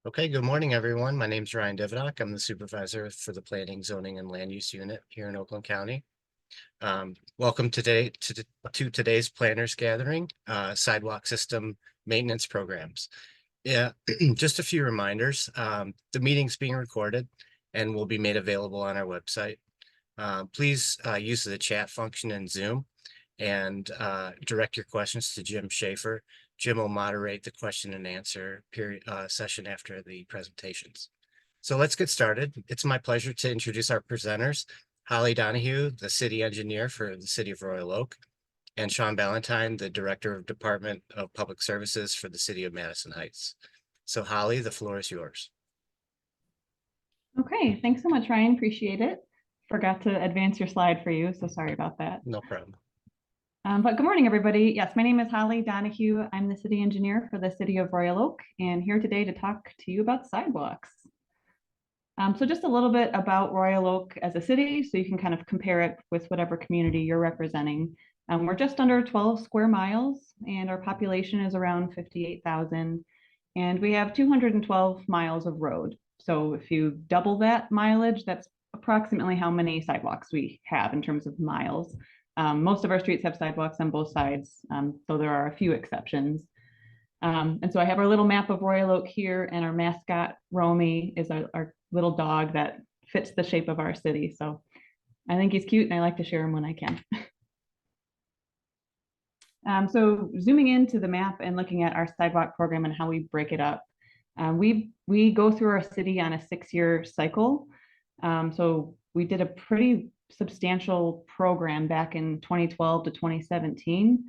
Okay, good morning, everyone. My name is Ryan Dividock. I'm the supervisor for the Planning, Zoning, and Land Use Unit here in Oakland County. Welcome today to today's planners gathering, sidewalk system maintenance programs. Yeah, just a few reminders. The meeting's being recorded and will be made available on our website. Please use the chat function in Zoom and direct your questions to Jim Schaefer. Jim will moderate the question and answer session after the presentations. So let's get started. It's my pleasure to introduce our presenters, Holly Donoghue, the city engineer for the city of Royal Oak, and Sean Ballantine, the director of Department of Public Services for the city of Madison Heights. So Holly, the floor is yours. Okay, thanks so much, Ryan. Appreciate it. Forgot to advance your slide for you, so sorry about that. No problem. But good morning, everybody. Yes, my name is Holly Donoghue. I'm the city engineer for the city of Royal Oak, and here today to talk to you about sidewalks. So just a little bit about Royal Oak as a city, so you can kind of compare it with whatever community you're representing. We're just under 12 square miles, and our population is around 58,000, and we have 212 miles of road. So if you double that mileage, that's approximately how many sidewalks we have in terms of miles. Most of our streets have sidewalks on both sides, so there are a few exceptions. And so I have our little map of Royal Oak here, and our mascot, Romy, is our little dog that fits the shape of our city. So I think he's cute, and I like to share him when I can. So zooming into the map and looking at our sidewalk program and how we break it up, we go through our city on a 6-year cycle. So we did a pretty substantial program back in 2012 to 2017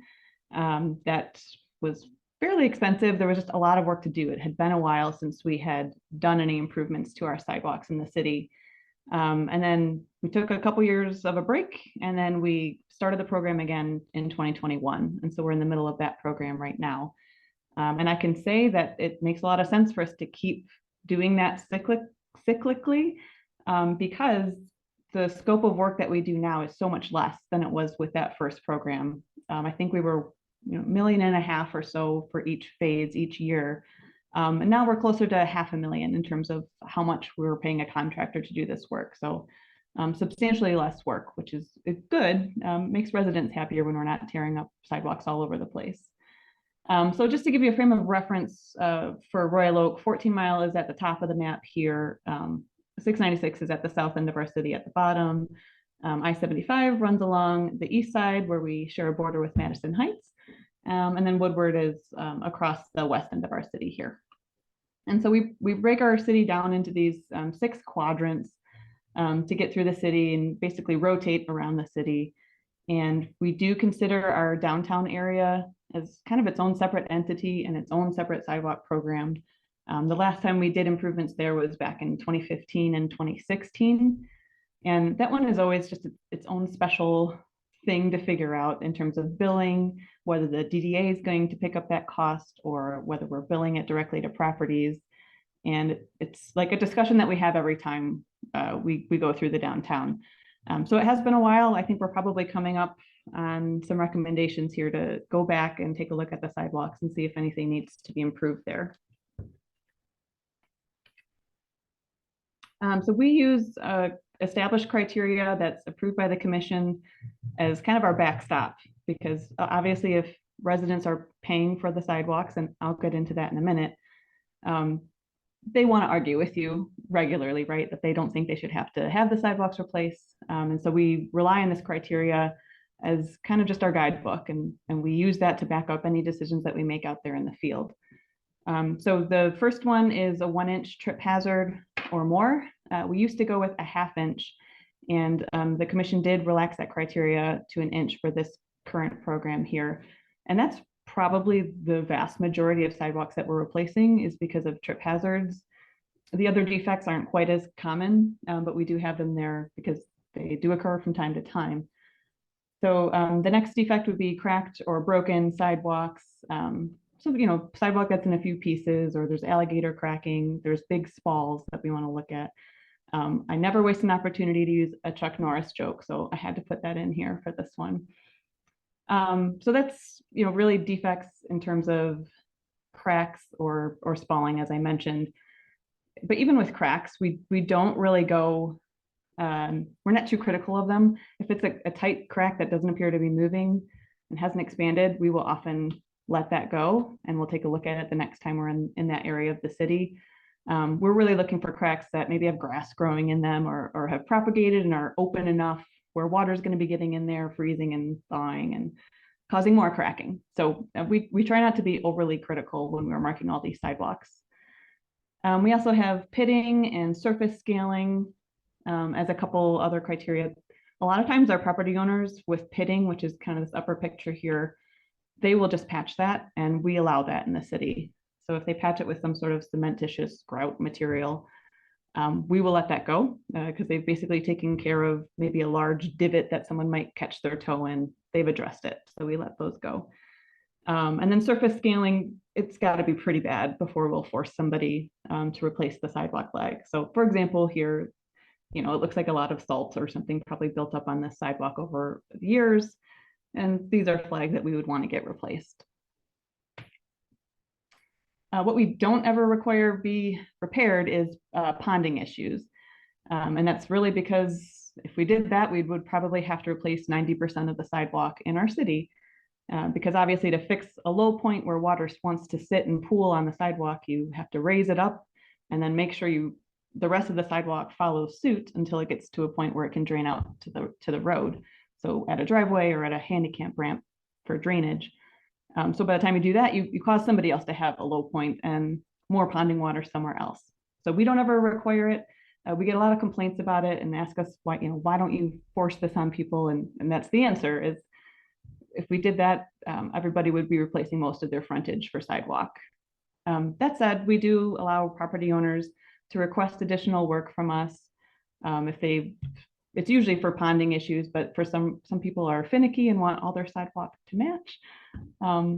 that was fairly expensive. There was just a lot of work to do. It had been a while since we had done any improvements to our sidewalks in the city. And then we took a couple years of a break, and then we started the program again in 2021. And so we're in the middle of that program right now. And I can say that it makes a lot of sense for us to keep doing that cyclically because the scope of work that we do now is so much less than it was with that first program. I think we were $1.5 million or so for each phase each year. And now we're closer to $500,000 in terms of how much we were paying a contractor to do this work. So substantially less work, which is good, makes residents happier when we're not tearing up sidewalks all over the place. So just to give you a frame of reference for Royal Oak, 14 Mile is at the top of the map here. 696 is at the south end of our city at the bottom. I-75 runs along the east side where we share a border with Madison Heights. And then Woodward is across the west end of our city here. And so we break our city down into these 6 quadrants to get through the city and basically rotate around the city. And we do consider our downtown area as kind of its own separate entity and its own separate sidewalk program. The last time we did improvements there was back in 2015 and 2016. And that one is always just its own special thing to figure out in terms of billing, whether the DDA is going to pick up that cost or whether we're billing it directly to properties. And it's like a discussion that we have every time we go through the downtown. So it has been a while. I think we're probably coming up on some recommendations here to go back and take a look at the sidewalks and see if anything needs to be improved there. So we use established criteria that's approved by the commission as kind of our backstop, because obviously if residents are paying for the sidewalks, and I'll get into that in a minute, they want to argue with you regularly, right? That they don't think they should have to have the sidewalks replaced. And so we rely on this criteria as kind of just our guidebook, and we use that to back up any decisions that we make out there in the field. So the first one is a 1-inch trip hazard or more. We used to go with a 1/2 inch, and the commission did relax that criteria to 1 inch for this current program here. And that's probably the vast majority of sidewalks that we're replacing is because of trip hazards. The other defects aren't quite as common, but we do have them there because they do occur from time to time. So the next defect would be cracked or broken sidewalks. So, sidewalk that's in a few pieces, or there's alligator cracking, there's big spalls that we want to look at. I never waste an opportunity to use a Chuck Norris joke, so I had to put that in here for this one. So that's, really defects in terms of cracks or spalling, as I mentioned. but even with cracks, we don't really go, we're not too critical of them. If it's a tight crack that doesn't appear to be moving and hasn't expanded, we will often let that go, and we'll take a look at it the next time we're in that area of the city. We're really looking for cracks that maybe have grass growing in them, or have propagated and are open enough where water is going to be getting in there, freezing and thawing and causing more cracking. So we try not to be overly critical when we're marking all these sidewalks. We also have pitting and surface scaling as a couple other criteria. A lot of times our property owners with pitting, which is kind of this upper picture here, they will just patch that, and we allow that in the city. So if they patch it with some sort of cementitious grout material, we will let that go because they've basically taken care of maybe a large divot that someone might catch their toe in. They've addressed it, so we let those go. And then surface scaling, it's got to be pretty bad before we'll force somebody to replace the sidewalk flag. So for example, here, it looks like a lot of salt or something probably built up on this sidewalk over the years. And these are flags that we would want to get replaced. What we don't ever require be repaired is ponding issues. And that's really because if we did that, we would probably have to replace 90% of the sidewalk in our city. Because obviously to fix a low point where water wants to sit and pool on the sidewalk, you have to raise it up and then make sure the rest of the sidewalk follows suit until it gets to a point where it can drain out to the road. So at a driveway or at a handicap ramp for drainage. So by the time you do that, you cause somebody else to have a low point and more ponding water somewhere else. So we don't ever require it. We get a lot of complaints about it and ask us why don't you force this on people? And that's the answer is, if we did that, everybody would be replacing most of their frontage for sidewalk. That said, we do allow property owners to request additional work from us. It's usually for ponding issues, but for some people are finicky and want all their sidewalk to match,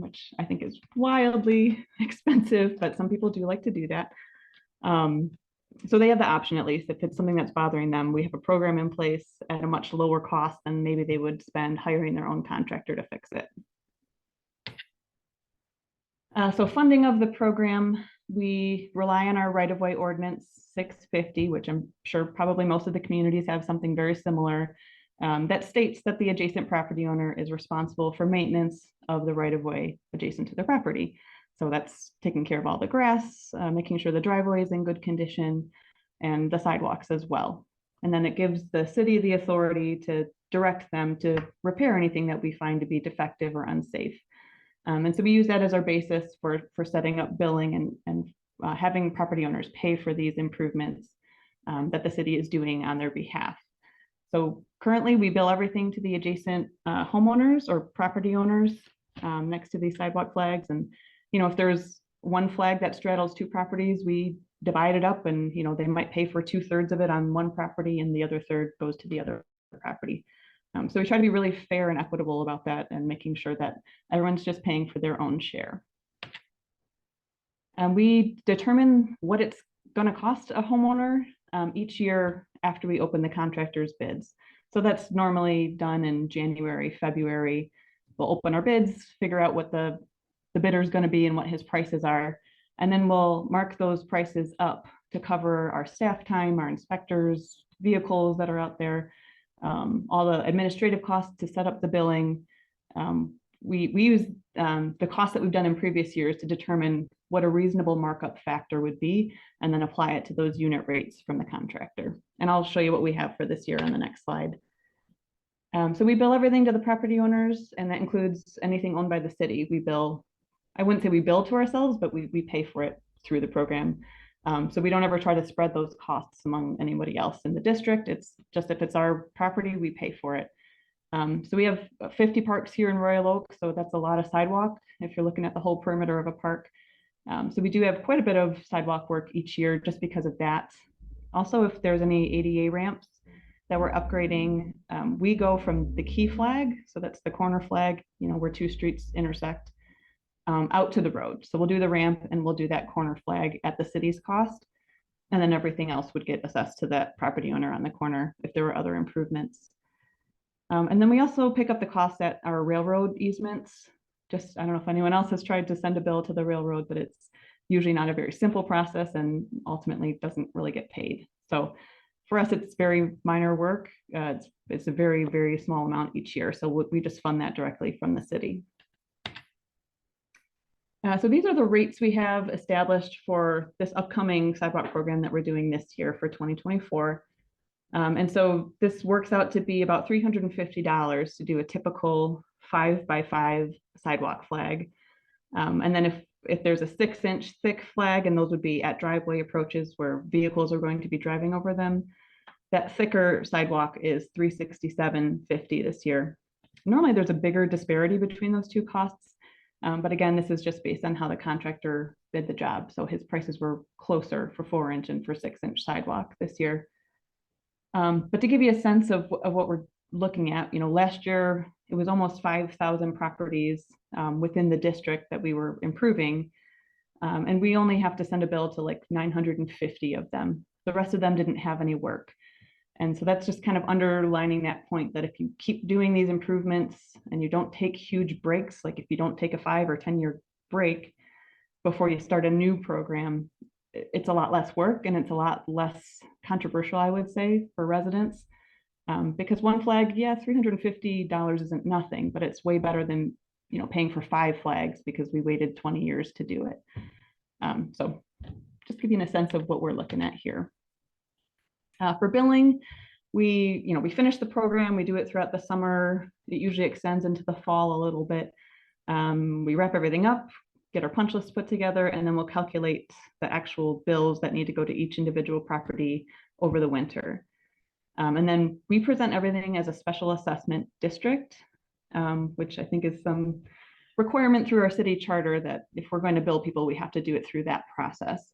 which I think is wildly expensive, but some people do like to do that. So they have the option, at least if it's something that's bothering them. We have a program in place at a much lower cost than maybe they would spend hiring their own contractor to fix it. So funding of the program, we rely on our right-of-way ordinance 650, which I'm sure probably most of the communities have something very similar, that states that the adjacent property owner is responsible for maintenance of the right-of-way adjacent to the property. So that's taking care of all the grass, making sure the driveway is in good condition, and the sidewalks as well. And then it gives the city the authority to direct them to repair anything that we find to be defective or unsafe. And so we use that as our basis for setting up billing and having property owners pay for these improvements that the city is doing on their behalf. So currently we bill everything to the adjacent homeowners or property owners next to these sidewalk flags. And if there's one flag that straddles two properties, we divide it up, and they might pay for 2/3 of it on one property and the other third goes to the other property. So we try to be really fair and equitable about that and making sure that everyone's just paying for their own share. And we determine what it's going to cost a homeowner each year after we open the contractor's bids. So that's normally done in January, February. We'll open our bids, figure out what the bidder is going to be and what his prices are. And then we'll mark those prices up to cover our staff time, our inspectors, vehicles that are out there, all the administrative costs to set up the billing. We use the cost that we've done in previous years to determine what a reasonable markup factor would be, and then apply it to those unit rates from the contractor. And I'll show you what we have for this year on the next slide. So we bill everything to the property owners, and that includes anything owned by the city. We bill, I wouldn't say we bill to ourselves, but we pay for it through the program. So we don't ever try to spread those costs among anybody else in the district. It's just if it's our property, we pay for it. So we have 50 parks here in Royal Oak, so that's a lot of sidewalk if you're looking at the whole perimeter of a park. So we do have quite a bit of sidewalk work each year just because of that. Also, if there's any ADA ramps that we're upgrading, we go from the key flag, so that's the corner flag, where two streets intersect, out to the road. So we'll do the ramp and we'll do that corner flag at the city's cost. And then everything else would get assessed to that property owner on the corner if there were other improvements. And then we also pick up the costs at our railroad easements. I don't know if anyone else has tried to send a bill to the railroad, but it's usually not a very simple process and ultimately doesn't really get paid. So for us, it's very minor work. It's a very, very small amount each year. So we just fund that directly from the city. So these are the rates we have established for this upcoming sidewalk program that we're doing this year for 2024. And so this works out to be about $350 to do a typical 5x5 sidewalk flag. And then if there's a 6-inch thick flag, and those would be at driveway approaches where vehicles are going to be driving over them, that thicker sidewalk is $367.50 this year. Normally there's a bigger disparity between those two costs. But again, this is just based on how the contractor did the job. So his prices were closer for 4-inch and for 6-inch sidewalk this year. But to give you a sense of what we're looking at, last year it was almost 5,000 properties within the district that we were improving. And we only have to send a bill to like 950 of them. The rest of them didn't have any work. And so that's just kind of underlining that point that if you keep doing these improvements and you don't take huge breaks, like if you don't take a 5 or 10-year break before you start a new program, it's a lot less work and it's a lot less controversial, I would say, for residents. Because one flag, yeah, $350 isn't nothing, but it's way better than paying for 5 flags because we waited 20 years to do it. So just giving a sense of what we're looking at here. For billing, we finish the program, we do it throughout the summer. It usually extends into the fall a little bit. We wrap everything up, get our punch list put together, and then we'll calculate the actual bills that need to go to each individual property over the winter. And then we present everything as a special assessment district, which I think is some requirement through our city charter that if we're going to bill people, we have to do it through that process.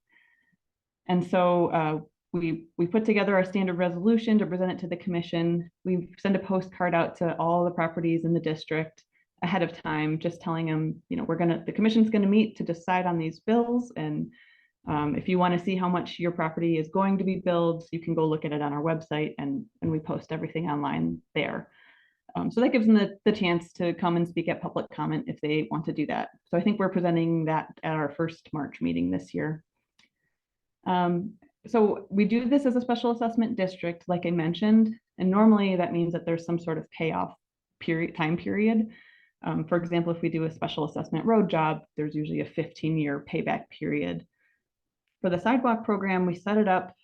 And so we put together our standard resolution to present it to the commission. We send a postcard out to all the properties in the district ahead of time, just telling them, the commission's going to meet to decide on these bills. And if you want to see how much your property is going to be billed, you can go look at it on our website, and we post everything online there. So that gives them the chance to come and speak at public comment if they want to do that. So I think we're presenting that at our first March meeting this year. So we do this as a special assessment district, like I mentioned, and normally that means that there's some sort of payoff time period. For example, if we do a special assessment road job, there's usually a 15-year payback period. For the sidewalk program, we set it up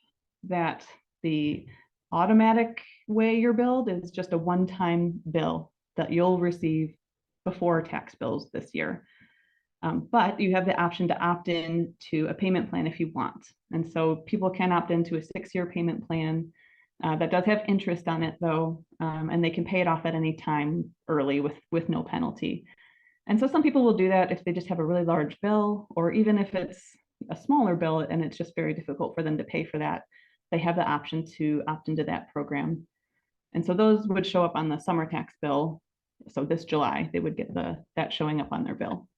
that the automatic way you're billed is just a one-time bill that you'll receive before tax bills this year. But you have the option to opt in to a payment plan if you want. And so people can opt into a 6-year payment plan that does have interest on it though, and they can pay it off at any time early with no penalty. And so some people will do that if they just have a really large bill, or even if it's a smaller bill and it's just very difficult for them to pay for that, they have the option to opt into that program. And so those would show up on the summer tax bill. So this July, they would get that showing up on their bill.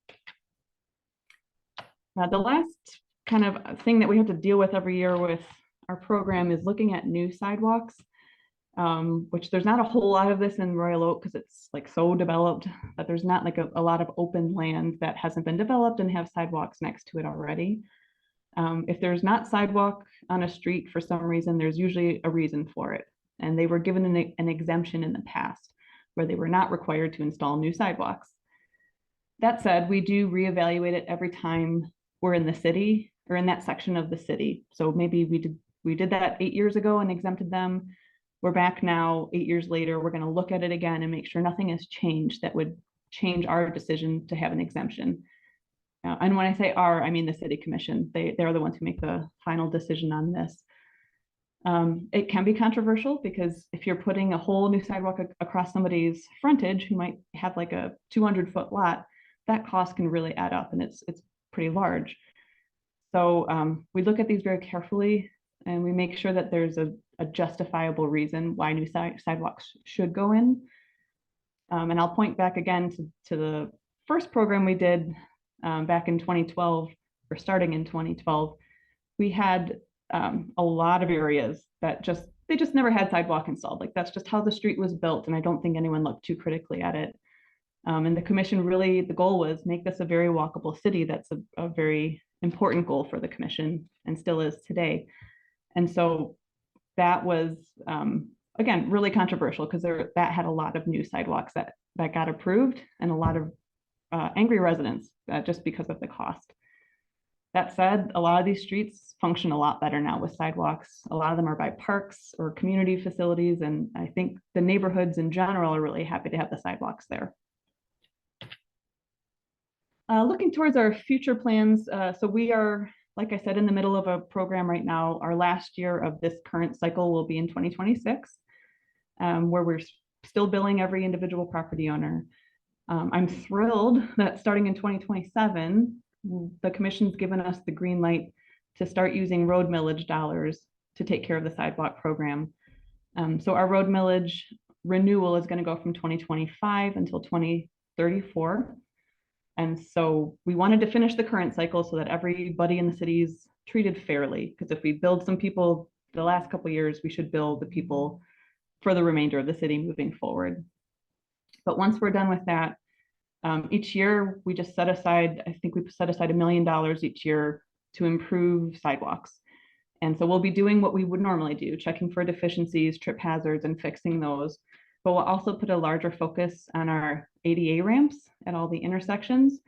The last kind of thing that we have to deal with every year with our program is looking at new sidewalks, which there's not a whole lot of this in Royal Oak because it's like so developed that there's not like a lot of open land that hasn't been developed and have sidewalks next to it already. If there's not sidewalk on a street for some reason, there's usually a reason for it. And they were given an exemption in the past where they were not required to install new sidewalks. That said, we do reevaluate it every time we're in the city or in that section of the city. So maybe we did that 8 years ago and exempted them. We're back now 8 years later. We're going to look at it again and make sure nothing has changed that would change our decision to have an exemption. And when I say our, I mean the city commission. They're the ones who make the final decision on this. It can be controversial because if you're putting a whole new sidewalk across somebody's frontage who might have like a 200-foot lot, that cost can really add up, and it's pretty large. So we look at these very carefully, and we make sure that there's a justifiable reason why new sidewalks should go in. And I'll point back again to the first program we did back in 2012, or starting in 2012. We had a lot of areas that they just never had sidewalk installed. Like that's just how the street was built, and I don't think anyone looked too critically at it. And the commission really, the goal was make this a very walkable city that's a very important goal for the commission and still is today. And so that was, again, really controversial because that had a lot of new sidewalks that got approved and a lot of angry residents just because of the cost. That said, a lot of these streets function a lot better now with sidewalks. A lot of them are by parks or community facilities, and I think the neighborhoods in general are really happy to have the sidewalks there. Looking towards our future plans, so we are, like I said, in the middle of a program right now. Our last year of this current cycle will be in 2026, where we're still billing every individual property owner. I'm thrilled that starting in 2027, the commission's given us the green light to start using road millage dollars to take care of the sidewalk program. So our road millage renewal is going to go from 2025 until 2034. And so we wanted to finish the current cycle so that everybody in the city is treated fairly. Because if we build some people the last couple of years, we should build the people for the remainder of the city moving forward. But once we're done with that, each year we just set aside, I think we set aside $1 million each year to improve sidewalks. And so we'll be doing what we would normally do, checking for deficiencies, trip hazards, and fixing those. But we'll also put a larger focus on our ADA ramps at all the intersections.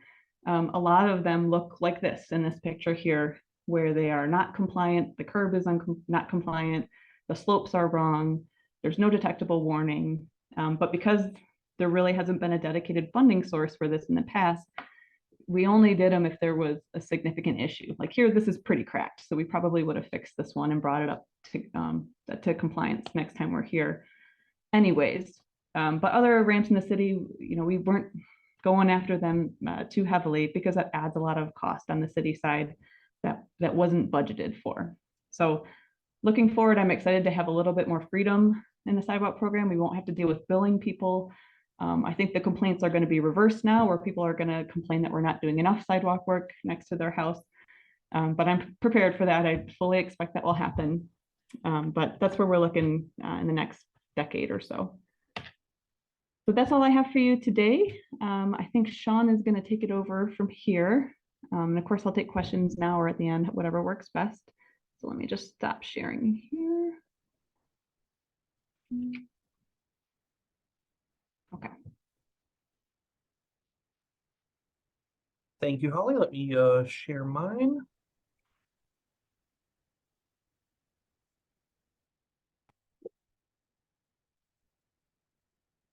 A lot of them look like this in this picture here, where they are not compliant, the curb is not compliant, the slopes are wrong, there's no detectable warning. But because there really hasn't been a dedicated funding source for this in the past, we only did them if there was a significant issue. Like here, this is pretty cracked, so we probably would have fixed this one and brought it up to compliance next time we're here. Anyways, but other ramps in the city, we weren't going after them too heavily because that adds a lot of cost on the city side that wasn't budgeted for. So looking forward, I'm excited to have a little bit more freedom in the sidewalk program. We won't have to deal with billing people. I think the complaints are going to be reversed now, where people are going to complain that we're not doing enough sidewalk work next to their house. But I'm prepared for that. I fully expect that will happen. But that's where we're looking in the next decade or so. So that's all I have for you today. I think Sean is going to take it over from here. And of course, I'll take questions now or at the end, whatever works best. So let me just stop sharing here. Okay. Thank you, Holly. Let me share mine.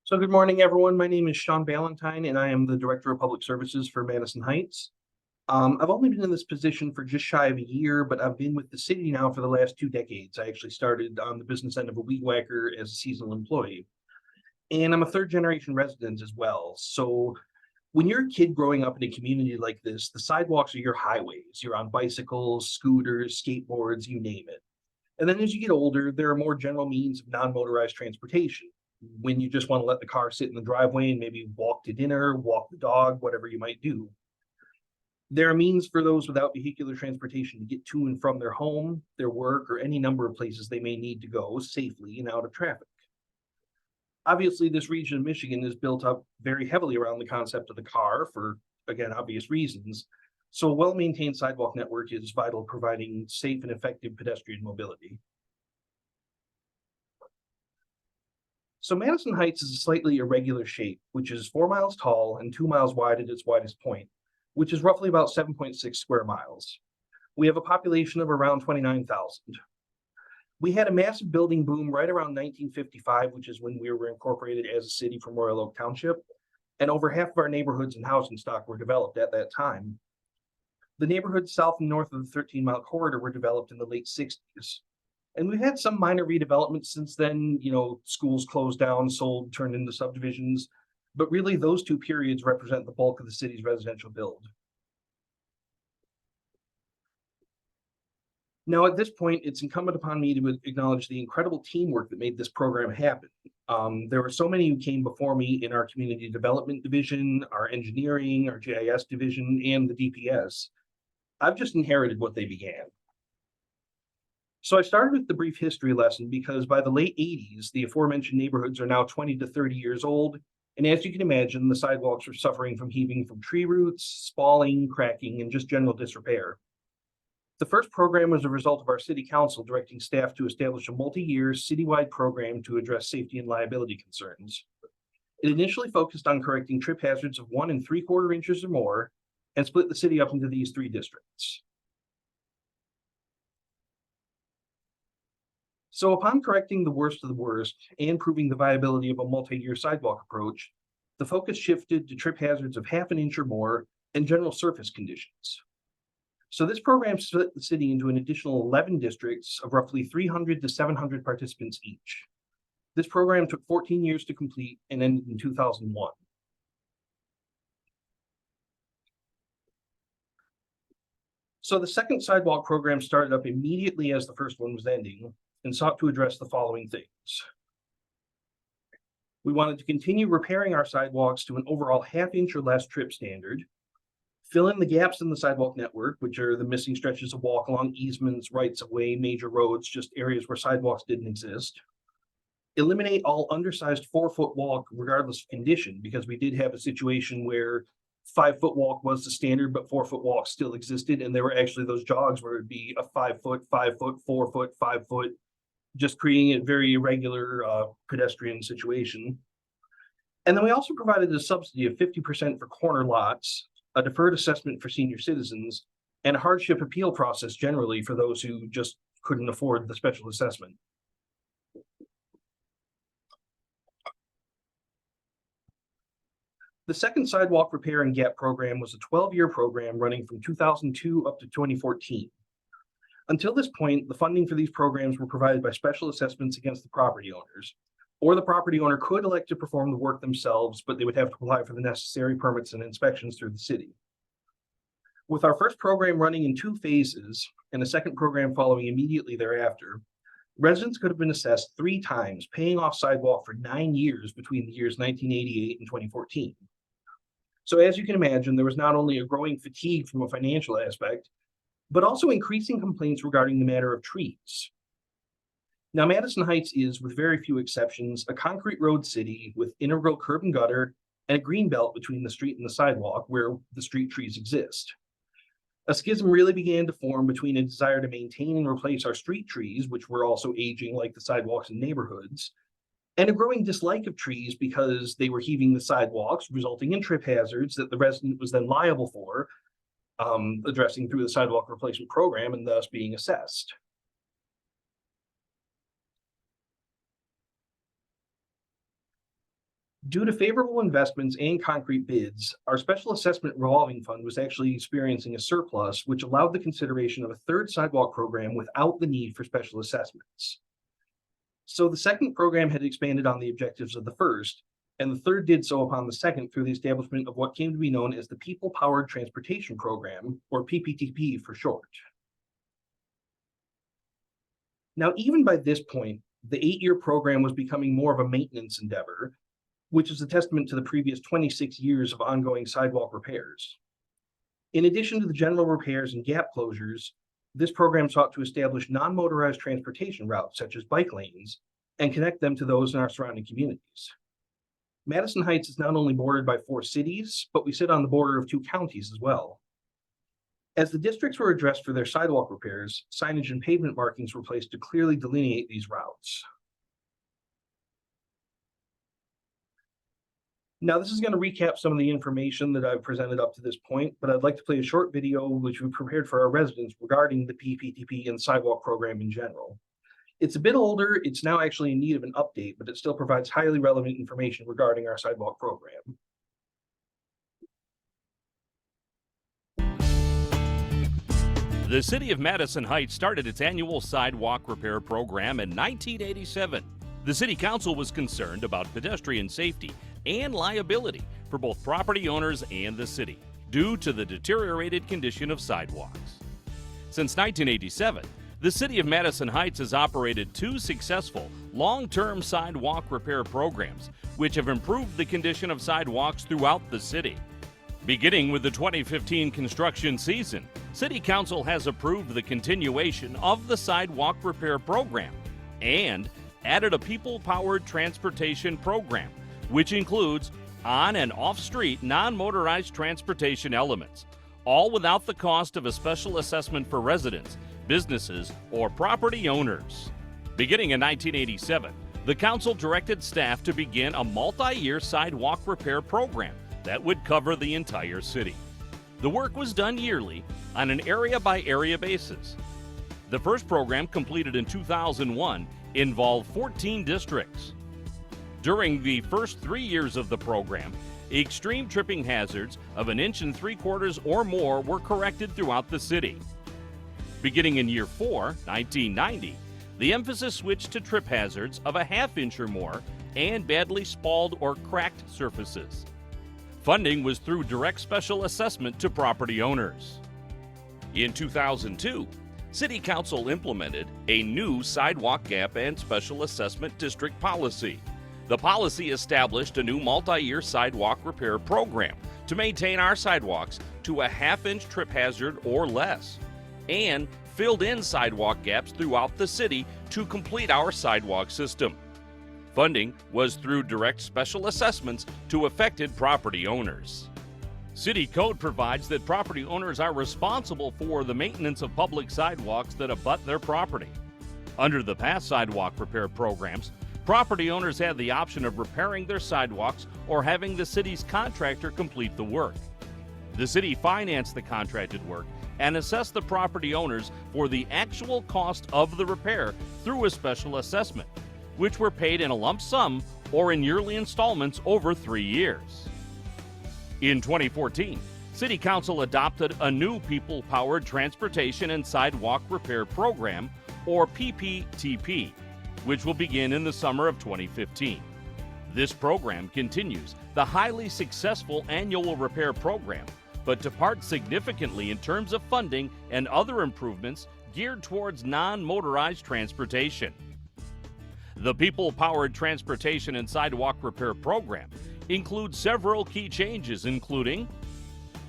So good morning, everyone. My name is Sean Ballantine, and I am the Director of Public Services for Madison Heights. I've only been in this position for just shy of a year, but I've been with the city now for the last 2 decades. I actually started on the business end of a weed whacker as a seasonal employee. And I'm a 3rd-generation resident as well. So when you're a kid growing up in a community like this, the sidewalks are your highways. You're on bicycles, scooters, skateboards, you name it. And then as you get older, there are more general means of non-motorized transportation. When you just want to let the car sit in the driveway and maybe walk to dinner, walk the dog, whatever you might do. There are means for those without vehicular transportation to get to and from their home, their work, or any number of places they may need to go safely and out of traffic. Obviously, this region of Michigan is built up very heavily around the concept of the car for, again, obvious reasons. So a well-maintained sidewalk network is vital, providing safe and effective pedestrian mobility. So Madison Heights is a slightly irregular shape, which is 4 miles tall and 2 miles wide at its widest point, which is roughly about 7.6 square miles. We have a population of around 29,000. We had a massive building boom right around 1955, which is when we were incorporated as a city from Royal Oak Township, and over half of our neighborhoods and housing stock were developed at that time. The neighborhoods south and north of the 13-mile corridor were developed in the late 60s. And we've had some minor redevelopment since then, schools closed down, sold, turned into subdivisions. But really, those 2 periods represent the bulk of the city's residential build. Now, at this point, it's incumbent upon me to acknowledge the incredible teamwork that made this program happen. There were so many who came before me in our community development division, our engineering, our GIS division, and the DPS. I've just inherited what they began. So I started with the brief history lesson because by the late 80s, the aforementioned neighborhoods are now 20 to 30 years old. And as you can imagine, the sidewalks are suffering from heaving from tree roots, spalling, cracking, and just general disrepair. The first program was a result of our city council directing staff to establish a multi-year citywide program to address safety and liability concerns. It initially focused on correcting trip hazards of 1 3/4 inches or more and split the city up into these 3 districts. So upon correcting the worst of the worst and proving the viability of a multi-year sidewalk approach, the focus shifted to trip hazards of 1/2 inch or more and general surface conditions. So this program split the city into an additional 11 districts of roughly 300 to 700 participants each. This program took 14 years to complete and ended in 2001. So the second sidewalk program started up immediately as the first one was ending and sought to address the following things. We wanted to continue repairing our sidewalks to an overall 1/2 inch or less trip standard, fill in the gaps in the sidewalk network, which are the missing stretches of walk along easements, rights of way, major roads, just areas where sidewalks didn't exist. Eliminate all undersized 4-foot walk regardless of condition, because we did have a situation where 5-foot walk was the standard, but 4-foot walk still existed. And there were actually those jogs where it'd be a 5-foot, 5-foot, 4-foot, 5-foot, just creating a very irregular pedestrian situation. And then we also provided a subsidy of 50% for corner lots, a deferred assessment for senior citizens, and a hardship appeal process generally for those who just couldn't afford the special assessment. The second sidewalk repair and gap program was a 12-year program running from 2002 up to 2014. Until this point, the funding for these programs were provided by special assessments against the property owners, or the property owner could elect to perform the work themselves, but they would have to apply for the necessary permits and inspections through the city. With our first program running in 2 phases and a second program following immediately thereafter, residents could have been assessed 3 times, paying off sidewalk for 9 years between the years 1988 and 2014. So as you can imagine, there was not only a growing fatigue from a financial aspect, but also increasing complaints regarding the matter of trees. Now, Madison Heights is, with very few exceptions, a concrete road city with integral curb and gutter and a green belt between the street and the sidewalk where the street trees exist. A schism really began to form between a desire to maintain and replace our street trees, which were also aging like the sidewalks in neighborhoods, and a growing dislike of trees because they were heaving the sidewalks, resulting in trip hazards that the resident was then liable for, addressing through the sidewalk replacement program and thus being assessed. Due to favorable investments and concrete bids, our special assessment revolving fund was actually experiencing a surplus, which allowed the consideration of a third sidewalk program without the need for special assessments. So the second program had expanded on the objectives of the first, and the third did so upon the second through the establishment of what came to be known as the People Powered Transportation Program, or PPTP for short. Now, even by this point, the 8-year program was becoming more of a maintenance endeavor, which is a testament to the previous 26 years of ongoing sidewalk repairs. In addition to the general repairs and gap closures, this program sought to establish non-motorized transportation routes, such as bike lanes, and connect them to those in our surrounding communities. Madison Heights is not only bordered by 4 cities, but we sit on the border of 2 counties as well. As the districts were addressed for their sidewalk repairs, signage and pavement markings were placed to clearly delineate these routes. Now, this is going to recap some of the information that I've presented up to this point, but I'd like to play a short video which we prepared for our residents regarding the PPTP and sidewalk program in general. It's a bit older, it's now actually in need of an update, but it still provides highly relevant information regarding our sidewalk program. The city of Madison Heights started its annual sidewalk repair program in 1987. The city council was concerned about pedestrian safety and liability for both property owners and the city due to the deteriorated condition of sidewalks. Since 1987, the city of Madison Heights has operated 2 successful long-term sidewalk repair programs, which have improved the condition of sidewalks throughout the city. Beginning with the 2015 construction season, City Council has approved the continuation of the sidewalk repair program and added a people-powered transportation program, which includes on and off-street non-motorized transportation elements, all without the cost of a special assessment for residents, businesses, or property owners. Beginning in 1987, the council directed staff to begin a multi-year sidewalk repair program that would cover the entire city. The work was done yearly on an area-by-area basis. The first program, completed in 2001, involved 14 districts. During the first 3 years of the program, extreme tripping hazards of 1 3/4 inches or more were corrected throughout the city. Beginning in year 4, 1990, the emphasis switched to trip hazards of 1/2 inch or more and badly spalled or cracked surfaces. Funding was through direct special assessment to property owners. In 2002, City Council implemented a new sidewalk gap and special assessment district policy. The policy established a new multi-year sidewalk repair program to maintain our sidewalks to 1/2 inch trip hazard or less, and filled in sidewalk gaps throughout the city to complete our sidewalk system. Funding was through direct special assessments to affected property owners. City code provides that property owners are responsible for the maintenance of public sidewalks that abut their property. Under the past sidewalk repair programs, property owners had the option of repairing their sidewalks or having the city's contractor complete the work. The city financed the contracted work and assessed the property owners for the actual cost of the repair through a special assessment, which were paid in a lump sum or in yearly installments over 3 years. In 2014, City Council adopted a new People-Powered Transportation and Sidewalk Repair Program, or PPTP, which will begin in the summer of 2015. This program continues the highly successful annual repair program, but departs significantly in terms of funding and other improvements geared towards non-motorized transportation. The People-Powered Transportation and Sidewalk Repair Program includes several key changes, including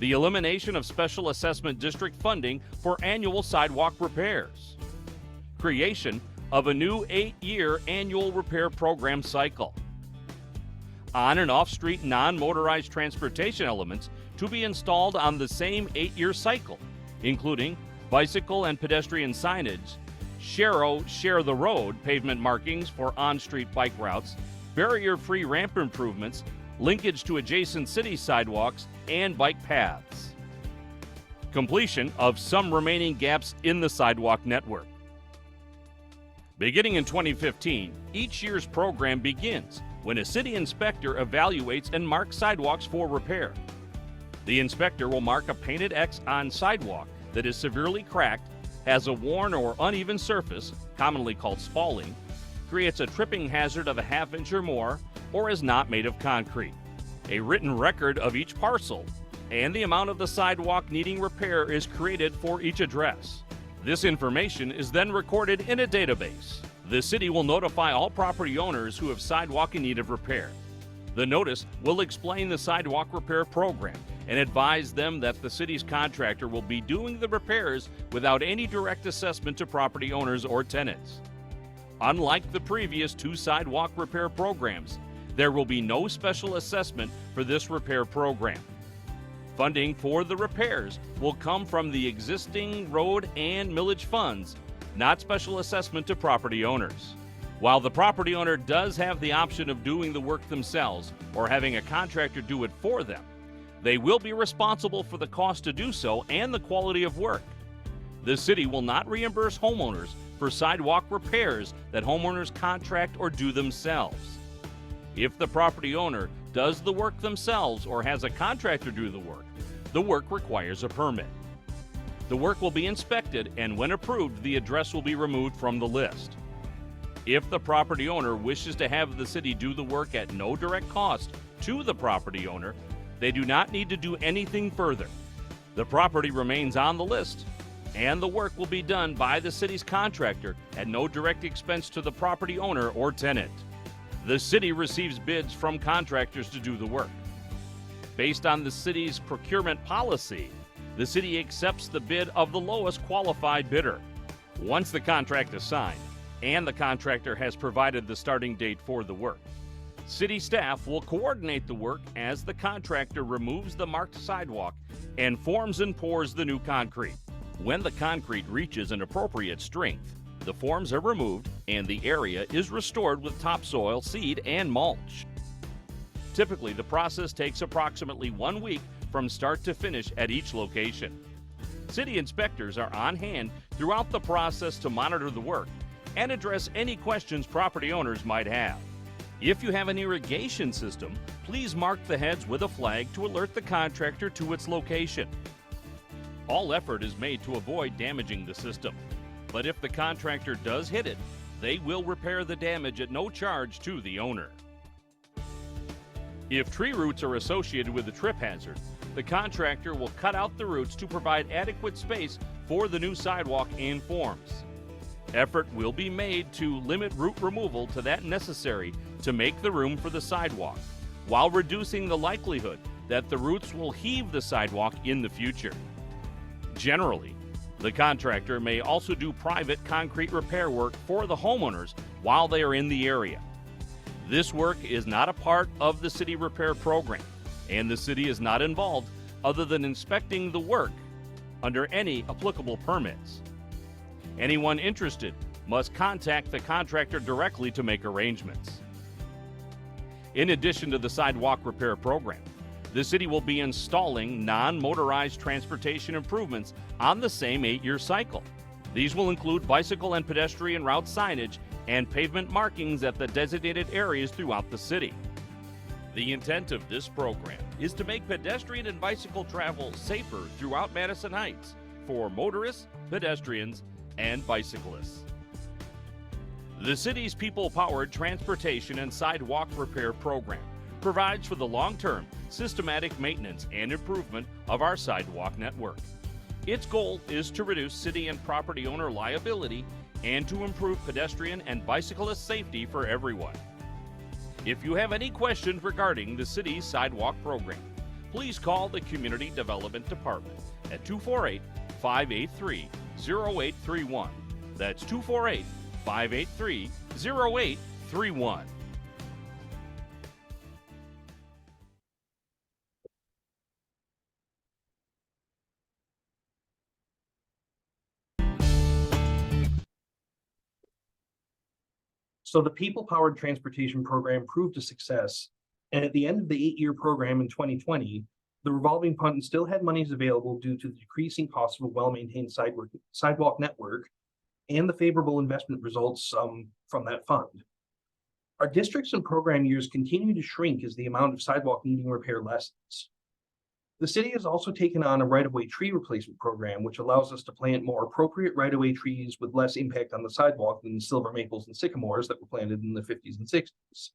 the elimination of special assessment district funding for annual sidewalk repairs, creation of a new 8-year annual repair program cycle, on and off-street non-motorized transportation elements to be installed on the same 8-year cycle, including bicycle and pedestrian signage, Share the Road pavement markings for on-street bike routes, barrier-free ramp improvements, linkage to adjacent city sidewalks, and bike paths. Completion of some remaining gaps in the sidewalk network. Beginning in 2015, each year's program begins when a city inspector evaluates and marks sidewalks for repair. The inspector will mark a painted X on sidewalk that is severely cracked, has a worn or uneven surface, commonly called spalling, creates a tripping hazard of 1/2 inch or more, or is not made of concrete. A written record of each parcel and the amount of the sidewalk needing repair is created for each address. This information is then recorded in a database. The city will notify all property owners who have sidewalk in need of repair. The notice will explain the sidewalk repair program and advise them that the city's contractor will be doing the repairs without any direct assessment to property owners or tenants. Unlike the previous 2 sidewalk repair programs, there will be no special assessment for this repair program. Funding for the repairs will come from the existing road and millage funds, not special assessment to property owners. While the property owner does have the option of doing the work themselves or having a contractor do it for them, they will be responsible for the cost to do so and the quality of work. The city will not reimburse homeowners for sidewalk repairs that homeowners contract or do themselves. If the property owner does the work themselves or has a contractor do the work requires a permit. The work will be inspected, and when approved, the address will be removed from the list. If the property owner wishes to have the city do the work at no direct cost to the property owner, they do not need to do anything further. The property remains on the list, and the work will be done by the city's contractor at no direct expense to the property owner or tenant. The city receives bids from contractors to do the work. Based on the city's procurement policy, the city accepts the bid of the lowest qualified bidder. Once the contract is signed and the contractor has provided the starting date for the work, city staff will coordinate the work as the contractor removes the marked sidewalk and forms and pours the new concrete. When the concrete reaches an appropriate strength, the forms are removed and the area is restored with topsoil, seed, and mulch. Typically, the process takes approximately 1 week from start to finish at each location. City inspectors are on hand throughout the process to monitor the work and address any questions property owners might have. If you have an irrigation system, please mark the heads with a flag to alert the contractor to its location. All effort is made to avoid damaging the system, but if the contractor does hit it, they will repair the damage at no charge to the owner. If tree roots are associated with a trip hazard, the contractor will cut out the roots to provide adequate space for the new sidewalk and forms. Effort will be made to limit root removal to that necessary to make the room for the sidewalk, while reducing the likelihood that the roots will heave the sidewalk in the future. Generally, the contractor may also do private concrete repair work for the homeowners while they are in the area. This work is not a part of the city repair program, and the city is not involved other than inspecting the work under any applicable permits. Anyone interested must contact the contractor directly to make arrangements. In addition to the sidewalk repair program, the city will be installing non-motorized transportation improvements on the same 8-year cycle. These will include bicycle and pedestrian route signage and pavement markings at the designated areas throughout the city. The intent of this program is to make pedestrian and bicycle travel safer throughout Madison Heights for motorists, pedestrians, and bicyclists. The city's people-powered transportation and sidewalk repair program provides for the long-term, systematic maintenance and improvement of our sidewalk network. Its goal is to reduce city and property owner liability and to improve pedestrian and bicyclist safety for everyone. If you have any questions regarding the city's sidewalk program, please call the Community Development Department at 248-583-0831. That's 248-583-0831. So the people-powered transportation program proved a success, and at the end of the 8-year program in 2020, the revolving fund still had monies available due to the decreasing cost of a well-maintained sidewalk network and the favorable investment results from that fund. Our districts and program years continue to shrink as the amount of sidewalk needing repair lessens. The city has also taken on a right-of-way tree replacement program, which allows us to plant more appropriate right-of-way trees with less impact on the sidewalk than the silver maples and sycamores that were planted in the 50s and 60s.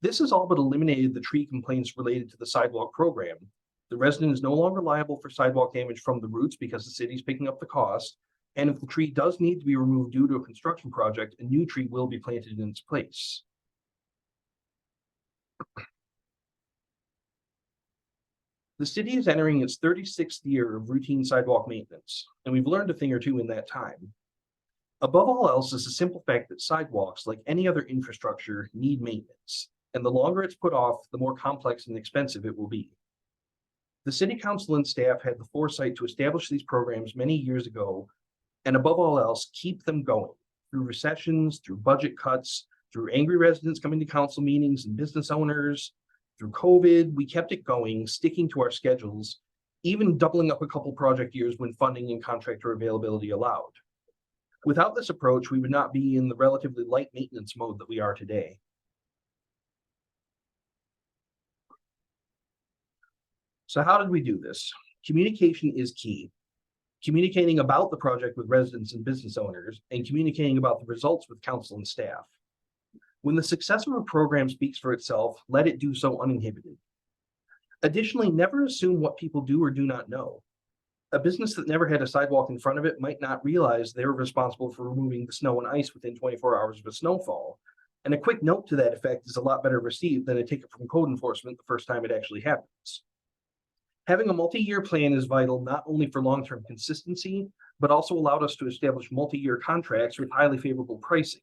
This has all but eliminated the tree complaints related to the sidewalk program. The resident is no longer liable for sidewalk damage from the roots because the city is picking up the cost, and if the tree does need to be removed due to a construction project, a new tree will be planted in its place. The city is entering its 36th year of routine sidewalk maintenance, and we've learned a thing or two in that time. Above all else is the simple fact that sidewalks, like any other infrastructure, need maintenance, and the longer it's put off, the more complex and expensive it will be. The city council and staff had the foresight to establish these programs many years ago, and above all else, keep them going through recessions, through budget cuts, through angry residents coming to council meetings and business owners. Through COVID, we kept it going, sticking to our schedules, even doubling up a couple project years when funding and contractor availability allowed. Without this approach, we would not be in the relatively light maintenance mode that we are today. So how did we do this? Communication is key. Communicating about the project with residents and business owners, and communicating about the results with council and staff. When the success of a program speaks for itself, let it do so uninhibited. Additionally, never assume what people do or do not know. A business that never had a sidewalk in front of it might not realize they were responsible for removing the snow and ice within 24 hours of a snowfall. And a quick note to that effect is a lot better received than a ticket from code enforcement the first time it actually happens. Having a multi-year plan is vital not only for long-term consistency, but also allowed us to establish multi-year contracts with highly favorable pricing,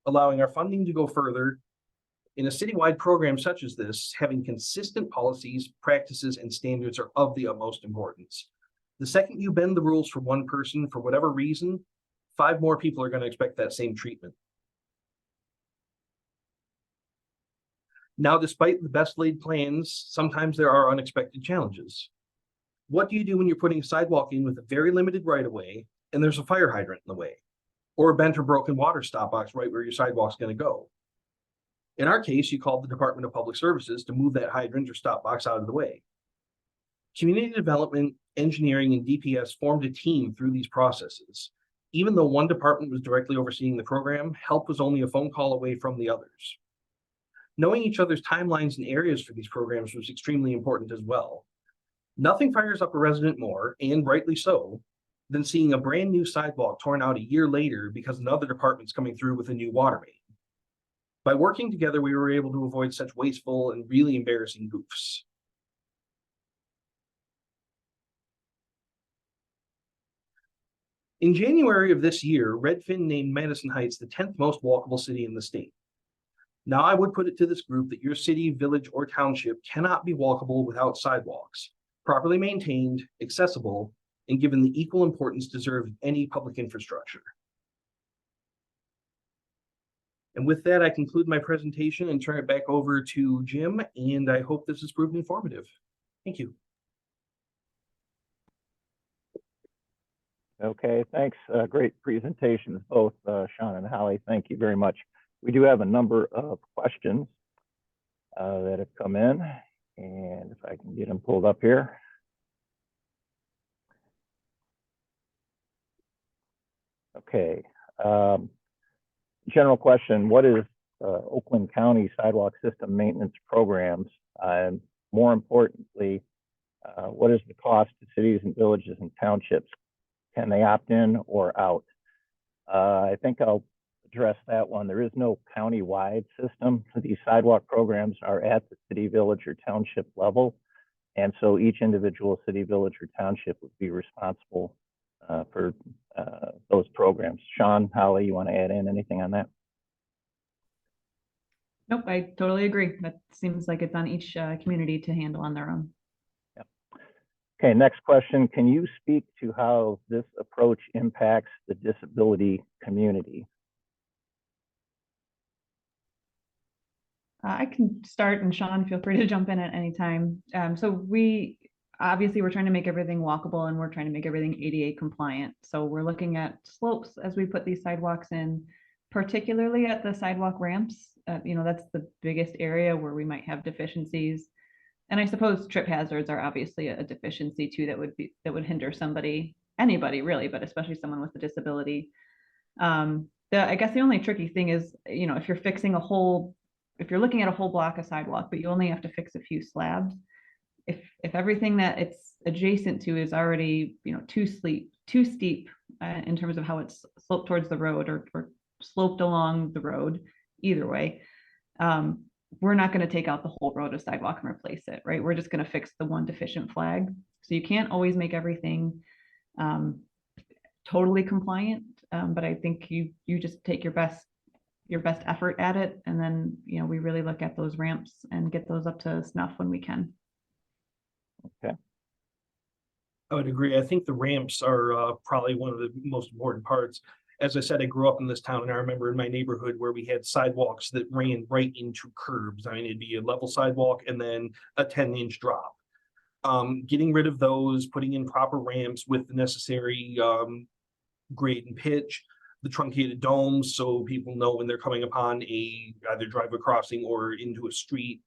allowing our funding to go further In a citywide program such as this, having consistent policies, practices, and standards are of the utmost importance. The second you bend the rules for one person for whatever reason, 5 more people are going to expect that same treatment. Now, despite the best laid plans, sometimes there are unexpected challenges. What do you do when you're putting a sidewalk in with a very limited right of way and there's a fire hydrant in the way, or a bent or broken water stop box right where your sidewalk's going to go? In our case, you called the Department of Public Services to move that hydrant or stop box out of the way. Community development, engineering, and DPS formed a team through these processes. Even though one department was directly overseeing the program, help was only a phone call away from the others. Knowing each other's timelines and areas for these programs was extremely important as well. Nothing fires up a resident more, and rightly so, than seeing a brand new sidewalk torn out a year later because another department's coming through with a new water main. By working together, we were able to avoid such wasteful and really embarrassing goofs. In January of this year, Redfin named Madison Heights the 10th most walkable city in the state. Now, I would put it to this group that your city, village, or township cannot be walkable without sidewalks, properly maintained, accessible, and given the equal importance deserved of any public infrastructure. And with that, I conclude my presentation and turn it back over to Jim, and I hope this has proven informative. Thank you. Okay, thanks. Great presentations, both Sean and Holly. Thank you very much. We do have a number of questions that have come in, and if I can get them pulled up here. Okay. General question, what is Oakland County Sidewalk System Maintenance Programs? And more importantly, what is the cost to cities and villages and townships? Can they opt in or out? I think I'll address that one. There is no county-wide system. These sidewalk programs are at the city, village, or township level. And so each individual city, village, or township would be responsible for those programs. Sean, Holly, you want to add in anything on that? Nope, I totally agree. That seems like it's on each community to handle on their own. Yeah. Okay, next question. Can you speak to how this approach impacts the disability community? I can start, and Sean, feel free to jump in at any time. So we're trying to make everything walkable, and we're trying to make everything ADA compliant. So we're looking at slopes as we put these sidewalks in, particularly at the sidewalk ramps. That's the biggest area where we might have deficiencies. And I suppose trip hazards are obviously a deficiency too that would hinder anybody really, but especially someone with a disability. I guess the only tricky thing is, if you're looking at a whole block of sidewalk, but you only have to fix a few slabs. If everything that it's adjacent to is already, too steep in terms of how it's sloped towards the road or sloped along the road, either way, we're not going to take out the whole road of sidewalk and replace it, right? We're just going to fix the one deficient flag. So you can't always make everything totally compliant, but I think you just take your best effort at it, and then we really look at those ramps and get those up to snuff when we can. Okay. I would agree. I think the ramps are probably one of the most important parts. As I said, I grew up in this town, and I remember in my neighborhood where we had sidewalks that ran right into curbs. I mean, it'd be a level sidewalk and then a 10-inch drop. Getting rid of those, putting in proper ramps with the necessary grade and pitch, the truncated domes so people know when they're coming upon either driveway crossing or into a street.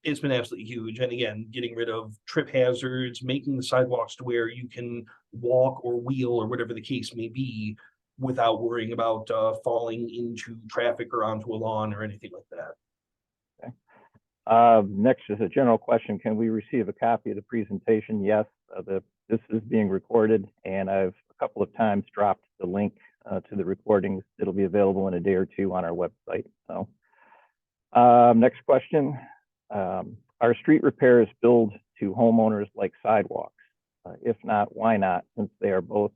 It's been absolutely huge. And again, getting rid of trip hazards, making the sidewalks to where you can walk or wheel or whatever the case may be without worrying about falling into traffic or onto a lawn or anything like that. Okay. Next is a general question. Can we receive a copy of the presentation? Yes, this is being recorded, and I've a couple of times dropped the link to the recordings. It'll be available in a day or two on our website. So next question. Are street repairs billed to homeowners like sidewalks? If not, why not? Since they are both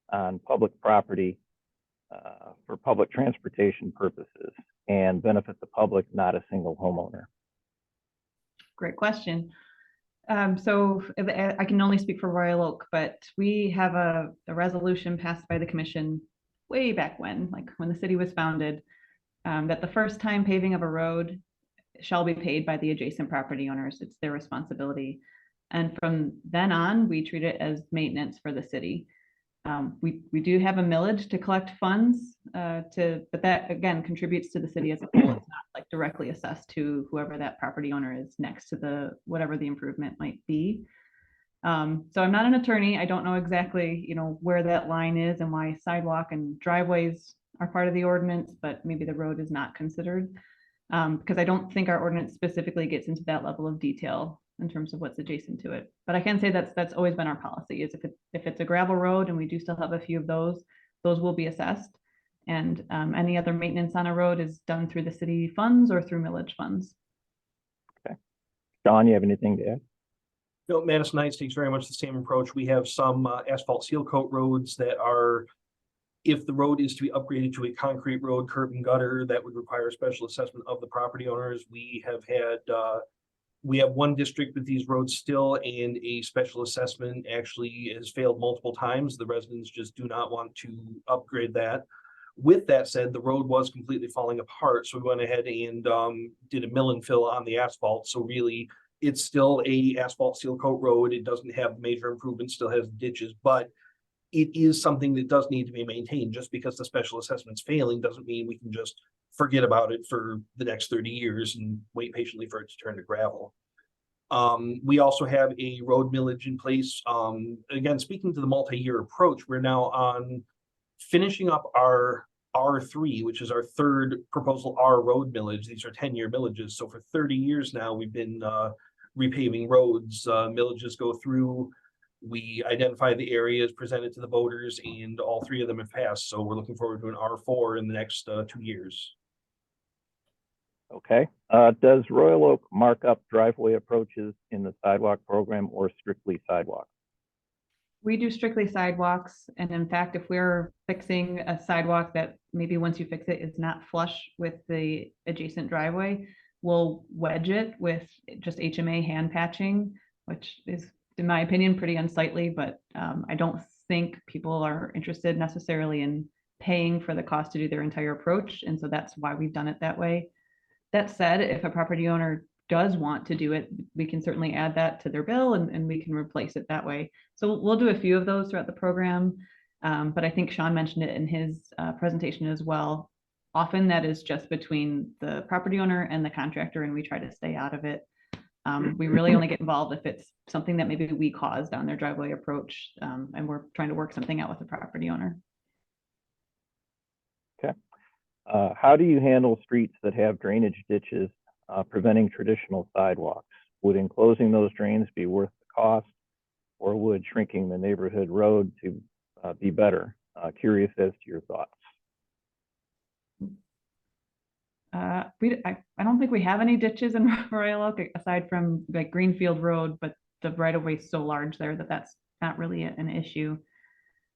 on public property for public transportation purposes and benefit the public, not a single homeowner? Great question. So I can only speak for Royal Oak, but we have a resolution passed by the commission way back when, like when the city was founded, that the first time paving of a road shall be paid by the adjacent property owners. It's their responsibility. And from then on, we treat it as maintenance for the city. We do have a millage to collect funds but that again contributes to the city as a whole. It's not like directly assessed to whoever that property owner is next to whatever the improvement might be. So I'm not an attorney. I don't know exactly, where that line is and why sidewalk and driveways are part of the ordinance, but maybe the road is not considered. Because I don't think our ordinance specifically gets into that level of detail in terms of what's adjacent to it. But I can say that's always been our policy, is if it's a gravel road, and we do still have a few of those will be assessed. And any other maintenance on a road is done through the city funds or through millage funds. Okay. John, you have anything to add? No, Madison Heights takes very much the same approach. We have some asphalt seal coat roads that are, if the road is to be upgraded to a concrete road, curb and gutter, that would require a special assessment of the property owners. We have one district with these roads still, and a special assessment actually has failed multiple times. The residents just do not want to upgrade that. With that said, the road was completely falling apart, so we went ahead and did a mill and fill on the asphalt. So really, it's still a asphalt seal coat road. It doesn't have major improvements, still has ditches, but it is something that does need to be maintained. Just because the special assessment's failing doesn't mean we can just forget about it for the next 30 years and wait patiently for it to turn to gravel. We also have a road millage in place. Again, speaking to the multi-year approach, we're now on finishing up our R3, which is our third proposal R road millage. These are 10-year millages. So for 30 years now, we've been repaving roads. Millages go through, we identify the areas, presented to the voters, and all three of them have passed. So we're looking forward to an R4 in the next 2 years. Okay. Does Royal Oak mark up driveway approaches in the sidewalk program, or strictly sidewalk? We do strictly sidewalks. And in fact, if we're fixing a sidewalk that maybe once you fix it is not flush with the adjacent driveway, we'll wedge it with just HMA hand patching, which is, in my opinion, pretty unsightly, but I don't think people are interested necessarily in paying for the cost to do their entire approach. And so that's why we've done it that way. That said, if a property owner does want to do it, we can certainly add that to their bill and we can replace it that way. So we'll do a few of those throughout the program. But I think Sean mentioned it in his presentation as well. Often that is just between the property owner and the contractor, and we try to stay out of it. We really only get involved if it's something that maybe we caused on their driveway approach, and we're trying to work something out with the property owner. Okay. How do you handle streets that have drainage ditches preventing traditional sidewalks? Would enclosing those drains be worth the cost, or would shrinking the neighborhood road to be better? Curious as to your thoughts. I don't think we have any ditches in Royal Oak aside from like Greenfield Road, but the right of way is so large there that that's not really an issue.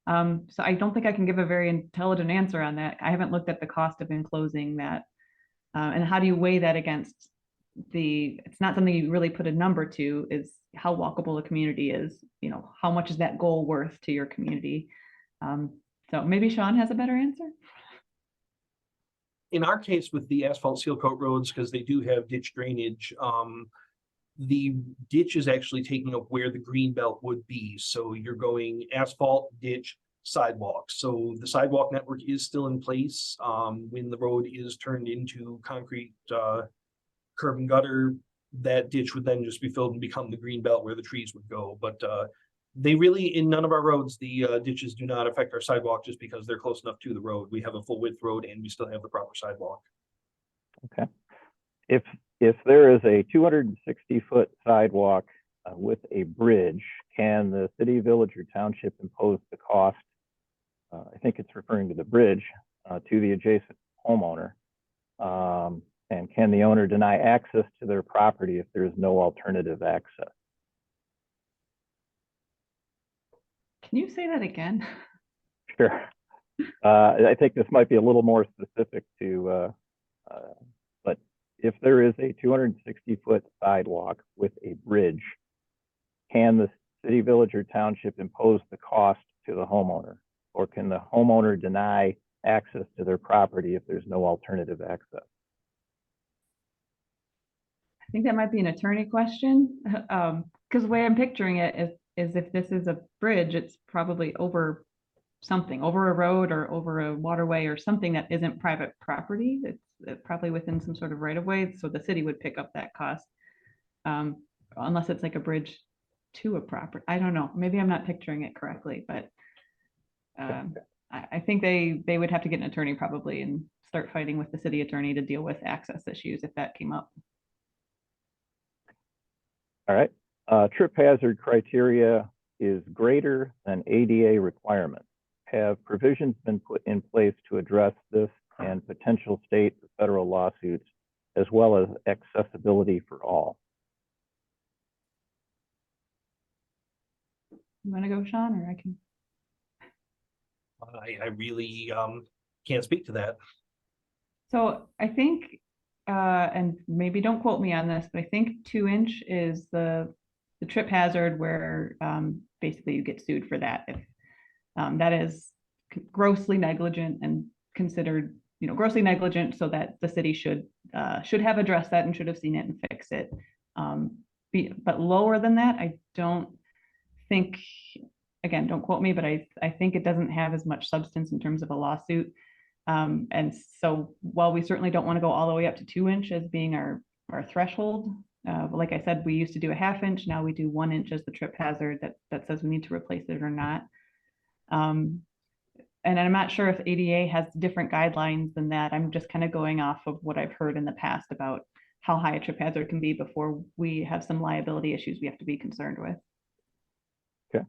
So I don't think I can give a very intelligent answer on that. I haven't looked at the cost of enclosing that. And how do you weigh that against it's not something you really put a number to, is how walkable the community is, how much is that goal worth to your community? So maybe Sean has a better answer. In our case with the asphalt seal coat roads, because they do have ditch drainage, the ditch is actually taking up where the green belt would be. So you're going asphalt, ditch, sidewalk. So the sidewalk network is still in place. When the road is turned into concrete curb and gutter, that ditch would then just be filled and become the green belt where the trees would go. But they really, in none of our roads, the ditches do not affect our sidewalk just because they're close enough to the road. We have a full width road and we still have the proper sidewalk. Okay. If there is a 260-foot sidewalk with a bridge, can the city, village, or township impose the cost? I think it's referring to the bridge to the adjacent homeowner. And can the owner deny access to their property if there is no alternative access? Can you say that again? Sure. I think this might be a little more specific to, but if there is a 260-foot sidewalk with a bridge, can the city, village, or township impose the cost to the homeowner? Or can the homeowner deny access to their property if there's no alternative access? I think that might be an attorney question. Because the way I'm picturing it is if this is a bridge, it's probably over something, over a road or over a waterway or something that isn't private property. It's probably within some sort of right of way. So the city would pick up that cost. Unless it's like a bridge to a property. I don't know. Maybe I'm not picturing it correctly, but I think they would have to get an attorney probably and start fighting with the city attorney to deal with access issues if that came up. All right. Trip hazard criteria is greater than ADA requirements. Have provisions been put in place to address this and potential state or federal lawsuits, as well as accessibility for all? You want to go, Sean, or I can? I really can't speak to that. So I think, and maybe don't quote me on this, but I think 2-inch is the trip hazard where basically you get sued for that if that is grossly negligent and considered, grossly negligent, so that the city should have addressed that and should have seen it and fixed it. But lower than that, I don't think, again, don't quote me, but I think it doesn't have as much substance in terms of a lawsuit. And so while we certainly don't want to go all the way up to 2-inch as being our threshold, like I said, we used to do a 1/2 inch. Now we do 1 inch as the trip hazard that says we need to replace it or not. And I'm not sure if ADA has different guidelines than that. I'm just kind of going off of what I've heard in the past about how high a trip hazard can be before we have some liability issues we have to be concerned with. Okay.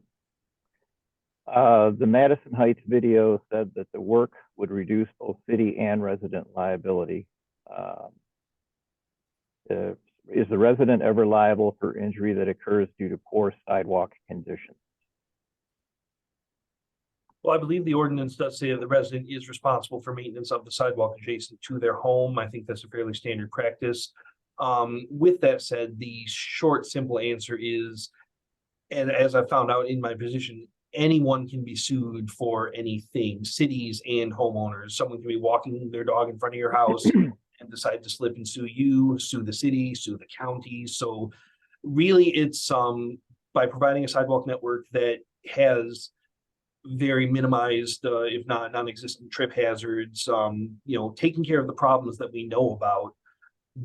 The Madison Heights video said that the work would reduce both city and resident liability. Is the resident ever liable for injury that occurs due to poor sidewalk conditions? Well, I believe the ordinance does say that the resident is responsible for maintenance of the sidewalk adjacent to their home. I think that's a fairly standard practice. With that said, the short, simple answer is, and as I found out in my position, anyone can be sued for anything, cities and homeowners. Someone can be walking their dog in front of your house and decide to slip and sue you, sue the city, sue the county. So really it's by providing a sidewalk network that has very minimized, if not non-existent trip hazards, taking care of the problems that we know about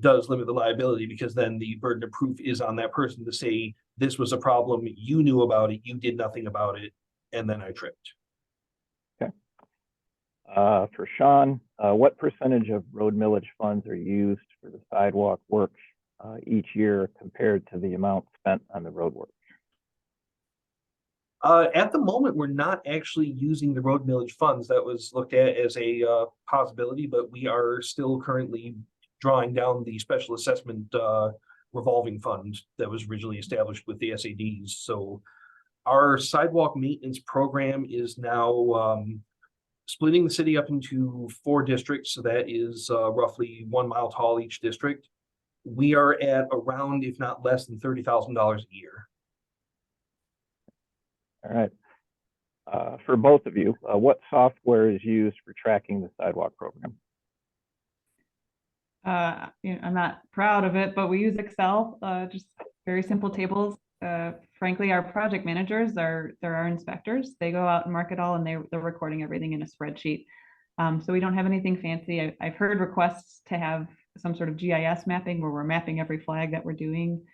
does limit the liability, because then the burden of proof is on that person to say, this was a problem, you knew about it, you did nothing about it, and then I tripped. Okay. For Sean, what percentage of road millage funds are used for the sidewalk work each year compared to the amount spent on the road work? At the moment, we're not actually using the road millage funds. That was looked at as a possibility, but we are still currently drawing down the special assessment revolving fund that was originally established with the SADs. So our sidewalk maintenance program is now splitting the city up into 4 districts. So that is roughly 1 mile tall each district. We are at around, if not less than $30,000 a year. All right. For both of you, what software is used for tracking the sidewalk program? I'm not proud of it, but we use Excel, just very simple tables. Frankly, our project managers they're our inspectors. They go out and mark it all, and they're recording everything in a spreadsheet. So we don't have anything fancy. I've heard requests to have some sort of GIS mapping where we're mapping every flag that we're doing.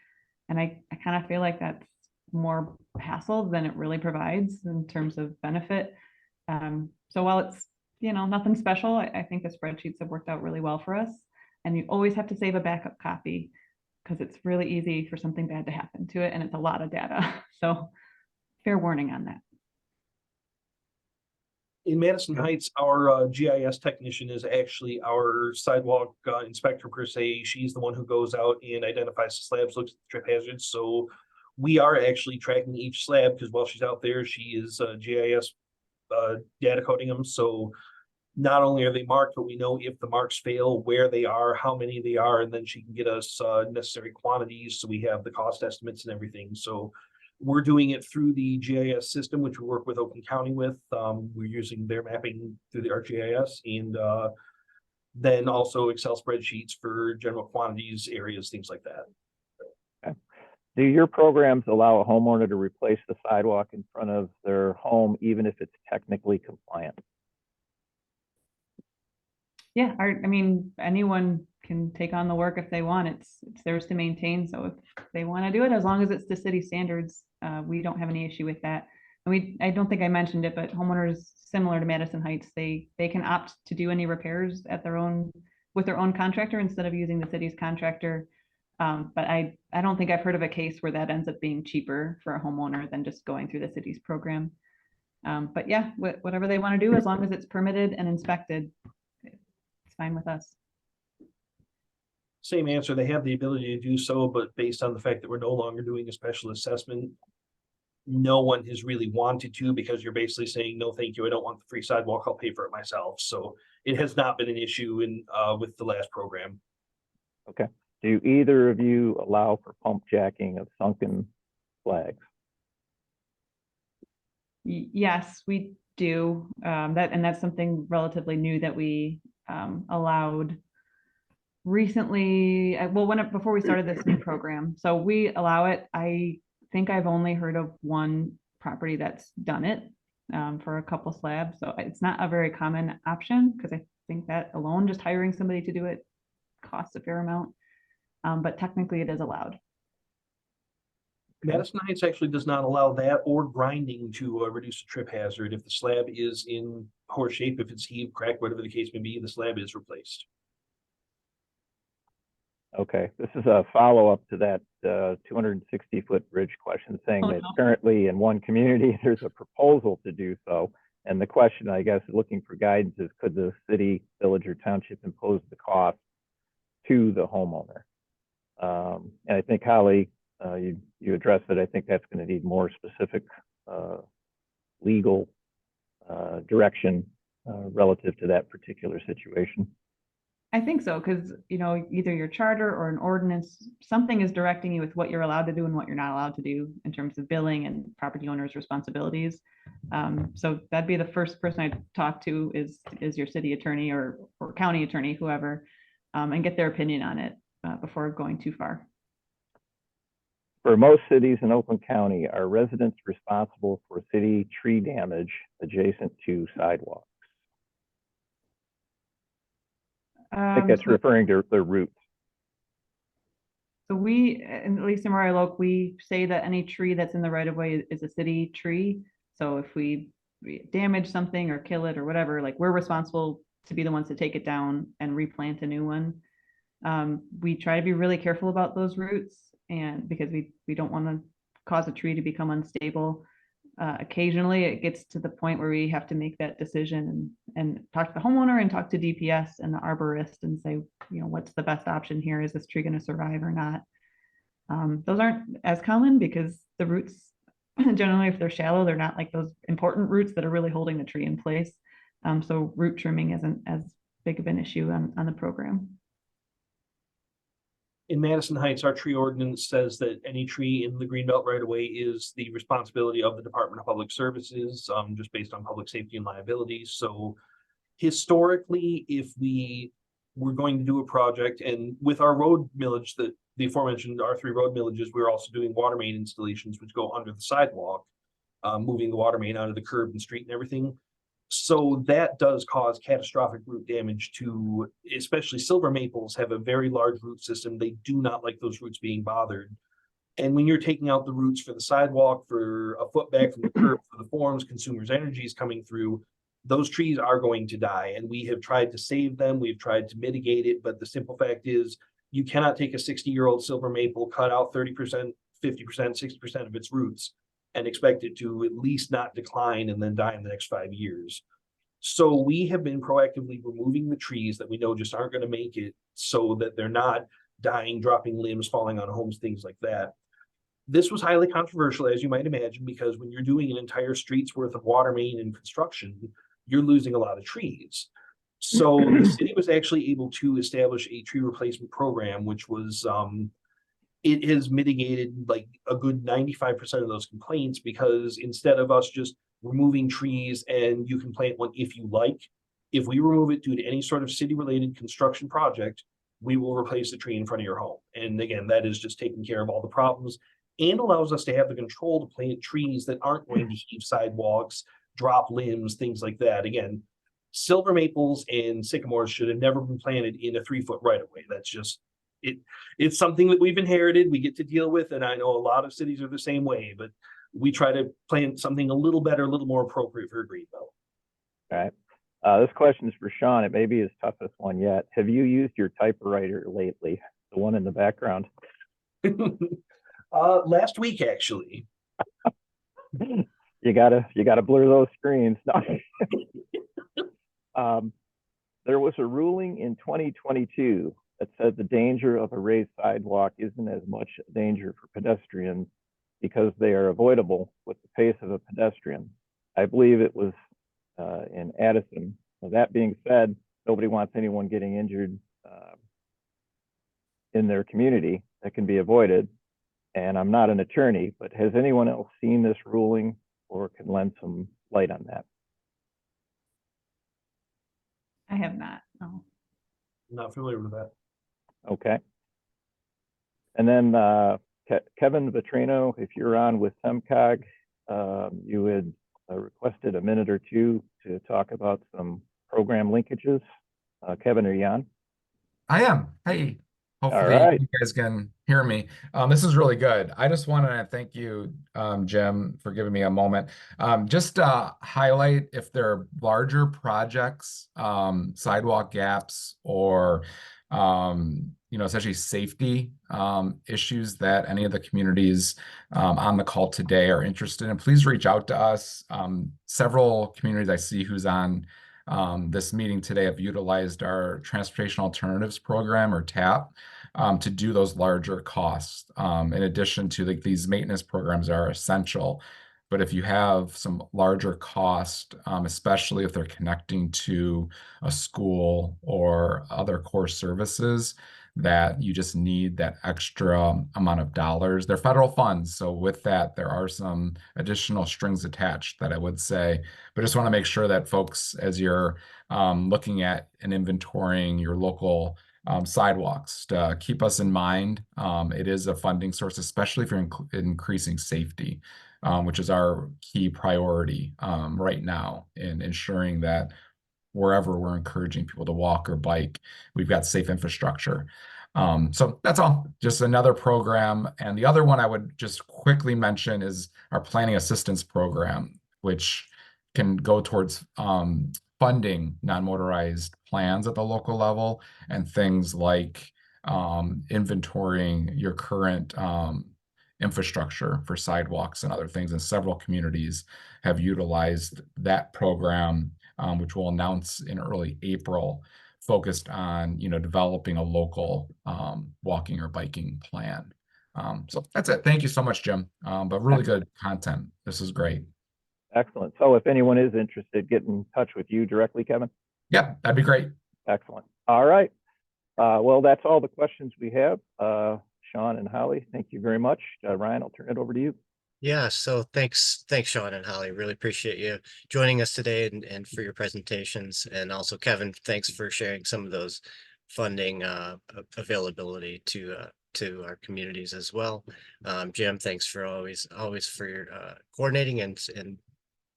And I kind of feel like that's more hassle than it really provides in terms of benefit. So while it's, nothing special, I think the spreadsheets have worked out really well for us. And you always have to save a backup copy because it's really easy for something bad to happen to it. And it's a lot of data. So fair warning on that. In Madison Heights, our GIS technician is actually our sidewalk inspector per se. She's the one who goes out and identifies the slabs, looks at the trip hazards. So we are actually tracking each slab because while she's out there, she is GIS data coding them. So not only are they marked, but we know if the marks fail, where they are, how many they are, and then she can get us necessary quantities. So we have the cost estimates and everything. So we're doing it through the GIS system, which we work with Oakland County with. We're using their mapping through the ArcGIS, and then also Excel spreadsheets for general quantities, areas, things like that. Do your programs allow a homeowner to replace the sidewalk in front of their home, even if it's technically compliant? Yeah, I mean, anyone can take on the work if they want. It's theirs to maintain. So if they want to do it, as long as it's to city standards, we don't have any issue with that. And I don't think I mentioned it, but homeowners similar to Madison Heights, they can opt to do any repairs at with their own contractor instead of using the city's contractor. But I don't think I've heard of a case where that ends up being cheaper for a homeowner than just going through the city's program. But yeah, whatever they want to do, as long as it's permitted and inspected, it's fine with us. Same answer. They have the ability to do so, but based on the fact that we're no longer doing a special assessment, no one has really wanted to, because you're basically saying, no, thank you, I don't want the free sidewalk, I'll pay for it myself. So it has not been an issue with the last program. Okay. Do either of you allow for pump jacking of sunken flags? Yes, we do. That's something relatively new that we allowed recently. Before we started this new program, so we allow it. I think I've only heard of one property that's done it for a couple slabs. So it's not a very common option, because I think that alone, just hiring somebody to do it, costs a fair amount. But technically it is allowed. Madison Heights actually does not allow that or grinding to reduce the trip hazard. If the slab is in poor shape, if it's heaved, cracked, whatever the case may be, the slab is replaced. Okay, this is a follow-up to that 260-foot bridge question, saying that currently in one community, there's a proposal to do so. And the question, I guess, looking for guidance is, could the city, village, or township impose the cost to the homeowner? And I think, Holly, you addressed it. I think that's going to need more specific legal direction relative to that particular situation. I think so, because either your charter or an ordinance, something is directing you with what you're allowed to do and what you're not allowed to do in terms of billing and property owners' responsibilities. So that'd be the first person I'd talk to is your city attorney or county attorney, whoever, and get their opinion on it before going too far. For most cities in Oakland County, are residents responsible for city tree damage adjacent to sidewalks? I think that's referring to the roots. So we, at least in Royal Oak, we say that any tree that's in the right of way is a city tree. So if we damage something or kill it or whatever, like, we're responsible to be the ones to take it down and replant a new one. We try to be really careful about those roots, and because we don't want to cause a tree to become unstable. Occasionally it gets to the point where we have to make that decision and talk to the homeowner and talk to DPS and the arborist and say, what's the best option here? Is this tree going to survive or not? Those aren't as common because the roots, generally, if they're shallow, they're not like those important roots that are really holding the tree in place. So root trimming isn't as big of an issue on the program. In Madison Heights, our tree ordinance says that any tree in the greenbelt right of way is the responsibility of the Department of Public Services, just based on public safety and liability. So historically, if we were going to do a project, and with our road millage, the aforementioned R3 road millages, we're also doing water main installations, which go under the sidewalk, moving the water main out of the curb and street and everything. So that does cause catastrophic root damage to, especially silver maples have a very large root system. They do not like those roots being bothered. And when you're taking out the roots for the sidewalk, for a foot back from the curb, for the forms, consumers' energy is coming through, those trees are going to die. And we have tried to save them. We've tried to mitigate it. But the simple fact is, you cannot take a 60-year-old silver maple, cut out 30%, 50%, 60% of its roots, and expect it to at least not decline and then die in the next 5 years. So we have been proactively removing the trees that we know just aren't going to make it, so that they're not dying, dropping limbs, falling on homes, things like that. This was highly controversial, as you might imagine, because when you're doing an entire street's worth of water main and construction, you're losing a lot of trees. So the city was actually able to establish a tree replacement program, which was it has mitigated like a good 95% of those complaints, because instead of us just removing trees and you can plant one if you like, if we remove it due to any sort of city related construction project, we will replace the tree in front of your home. And again, that is just taking care of all the problems and allows us to have the control to plant trees that aren't going to heave sidewalks, drop limbs, things like that. Again, silver maples and sycamores should have never been planted in a 3-foot right of way. That's just it. It's something that we've inherited, we get to deal with, and I know a lot of cities are the same way, but we try to plant something a little better, a little more appropriate for a green belt. All right. This question is for Sean. It may be his toughest one yet. Have you used your typewriter lately? The one in the background. Last week, actually. You gotta blur those screens. There was a ruling in 2022 that said the danger of a raised sidewalk isn't as much a danger for pedestrians because they are avoidable with the pace of a pedestrian. I believe it was in Madison. Well, that being said, nobody wants anyone getting injured in their community that can be avoided. And I'm not an attorney, but has anyone else seen this ruling or can lend some light on that? I have not. No. Not familiar with that. Okay. And then Kevin Vitrino, if you're on with SEMCOG, you had requested a minute or two to talk about some program linkages. Kevin, are you on? I am. Hey, hopefully right. you guys can hear me. This is really good. I just wanted to thank you, Jim, for giving me a moment. Just to highlight if there are larger projects, sidewalk gaps, or essentially safety issues that any of the communities on the call today are interested in, please reach out to us. Several communities I see who's on this meeting today have utilized our Transportation Alternatives Program, or TAP, to do those larger costs. In addition to these maintenance programs are essential. But if you have some larger cost, especially if they're connecting to a school or other core services, that you just need that extra amount of dollars. They're federal funds. So with that, there are some additional strings attached that I would say, but just want to make sure that folks, as you're looking at and inventorying your local sidewalks, to keep us in mind. It is a funding source, especially if you're increasing safety, which is our key priority right now in ensuring that wherever we're encouraging people to walk or bike, we've got safe infrastructure. So that's all, just another program. And the other one I would just quickly mention is our planning assistance program, which can go towards funding non-motorized plans at the local level and things like inventorying your current infrastructure for sidewalks and other things. And several communities have utilized that program, which we'll announce in early April, focused on developing a local walking or biking plan. So that's it. Thank you so much, Jim. But really good content. This is great. Excellent. So if anyone is interested, get in touch with you directly, Kevin. Yeah, that'd be great. Excellent. All right. Well, that's all the questions we have. Sean and Holly, thank you very much. Ryan, I'll turn it over to you. Yeah, so thanks, Sean and Holly. Really appreciate you joining us today and for your presentations. And also, Kevin, thanks for sharing some of those funding availability to our communities as well. Jim, thanks for always for your coordinating and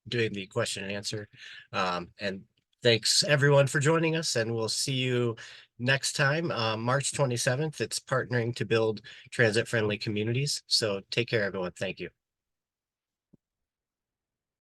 doing the question and answer. And thanks everyone for joining us, and we'll see you next time, March 27th. It's partnering to build transit-friendly communities. So take care, everyone. Thank you.